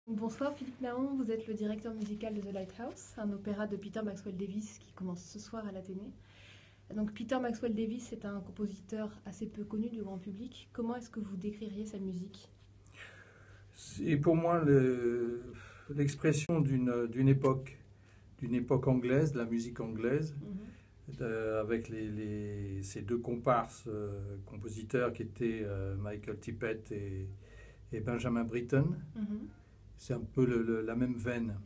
Bonsoir Philippe Naon, vous êtes le directeur musical de The Lighthouse, un opéra de Peter Maxwell Davies qui commence ce soir à l'Athénée. Donc Peter Maxwell Davies est un compositeur assez peu connu du grand public. Comment est-ce que vous décririez sa musique? C'est pour moi l'expression d'une époque anglaise, de la musique anglaise, avec ces deux comparses compositeurs qui étaient Michael Tippett et Benjamin Britten. C'est un peu la même veine.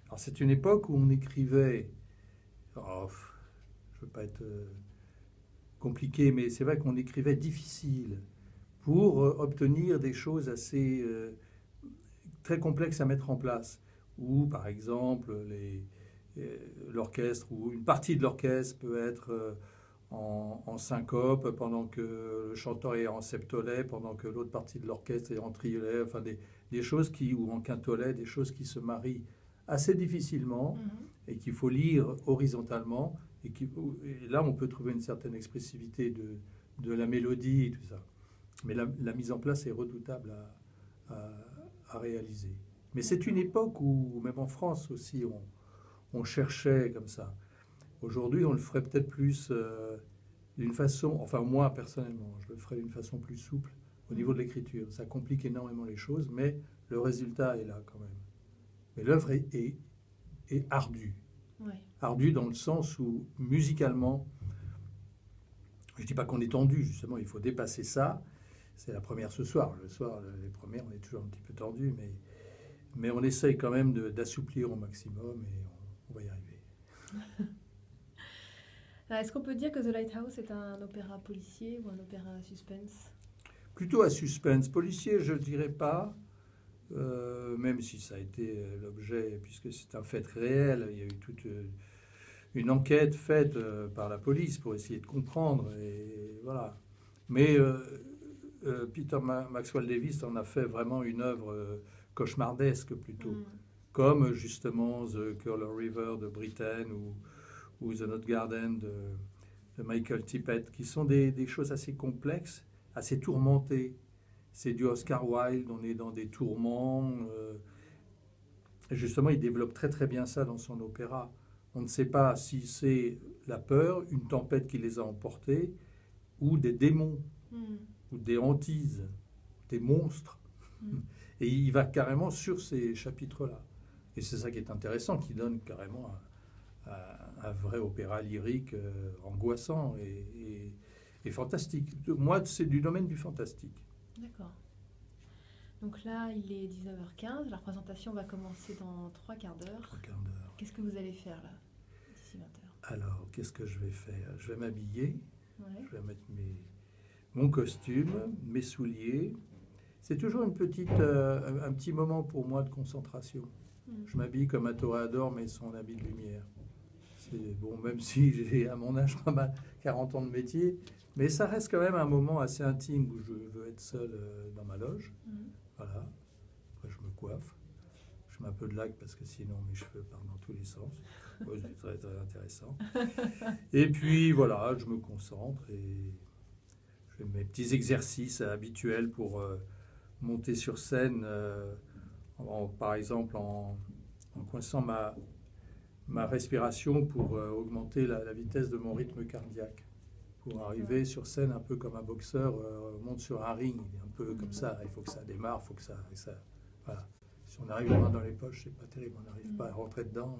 Alors c'est une époque où on écrivait, je ne veux pas être compliqué, mais c'est vrai qu'on écrivait difficile pour obtenir des choses assez très complexes à mettre en place. Ou par exemple l'orchestre ou une partie de l'orchestre peut être en syncope pendant que le chanteur est en septolet, pendant que l'autre partie de l'orchestre est en triolet, enfin des choses ou en quintolet, des choses qui se marient assez difficilement et qu'il faut lire horizontalement et là on peut trouver une certaine expressivité de la mélodie et tout ça. Mais la mise en place est redoutable à réaliser. Mais c'est une époque où, même en France aussi, on cherchait comme ça. Aujourd'hui, on le ferait peut-être plus d'une façon, enfin moi personnellement, je le ferais d'une façon plus souple au niveau de l'écriture. Ça complique énormément les choses, mais le résultat est là quand même. Mais l'œuvre est ardue. Ouais. Ardue dans le sens où, musicalement, je ne dis pas qu'on est tendu, justement, il faut dépasser ça. C'est la première ce soir. Le soir, les premières, on est toujours un petit peu tendu, mais on essaye quand même d'assouplir au maximum et on va y arriver. Est-ce qu'on peut dire que The Lighthouse est un opéra policier ou un opéra à suspense? Plutôt à suspense. Policier, je ne dirais pas, même si ça a été l'objet, puisque c'est un fait réel. Il y a eu toute une enquête faite par la police pour essayer de comprendre. Et voilà. Mais Peter Maxwell Davies en a fait vraiment une œuvre cauchemardesque plutôt, comme justement The Curler River de Britten ou The Not Garden de Michael Tippett, qui sont des choses assez complexes, assez tourmentées. C'est du Oscar Wilde, on est dans des tourments. Justement, il développe très très bien ça dans son opéra. On ne sait pas si c'est la peur, une tempête qui les a emportés, ou des démons, ou des hantises, des monstres. Et il va carrément sur ces chapitres-là. Et c'est ça qui est intéressant, qui donne carrément un vrai opéra lyrique angoissant et fantastique. Moi, c'est du domaine du fantastique. D'accord. Donc là, il est 19h15. La représentation va commencer dans 3 quarts d'heure. 3 quarts d'heure. Qu'est-ce que vous allez faire là, d'ici 20h? Alors, qu'est-ce que je vais faire? Je vais m'habiller. Ouais. Je vais mettre mon costume, mes souliers. C'est toujours un petit moment pour moi de concentration. Je m'habille comme un toréador, mais son habit de lumière. C'est bon, même si j'ai à mon âge pas mal 40 ans de métier, mais ça reste quand même un moment assez intime où je veux être seul dans ma loge. Voilà. Après, je me coiffe. Je mets un peu de lac parce que sinon mes cheveux partent dans tous les sens. Ouais, c'est très, très intéressant. Et puis voilà, je me concentre et je fais mes petits exercices habituels pour monter sur scène, par exemple en coinçant ma respiration pour augmenter la vitesse de mon rythme cardiaque. Pour arriver sur scène un peu comme un boxeur monte sur un ring, un peu comme ça. Il faut que ça démarre, il faut que ça voilà. Si on arrive la main dans les poches, c'est pas terrible, on n'arrive pas à rentrer dedans.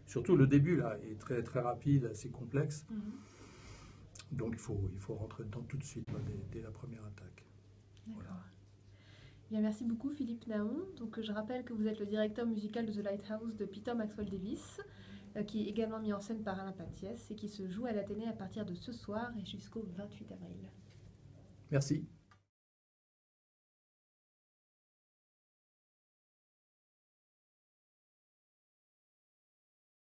Surtout le début là est très très rapide, assez complexe. Donc il faut rentrer dedans tout de suite, dès la première attaque. D'accord. Voilà. Bien, merci beaucoup Philippe Naon. Donc, je rappelle que vous êtes le directeur musical de The Lighthouse de Peter Maxwell Davies, qui est également mis en scène par Alain Patiès et qui se joue à l'Athénée à partir de ce soir et jusqu'au 28 avril. Merci.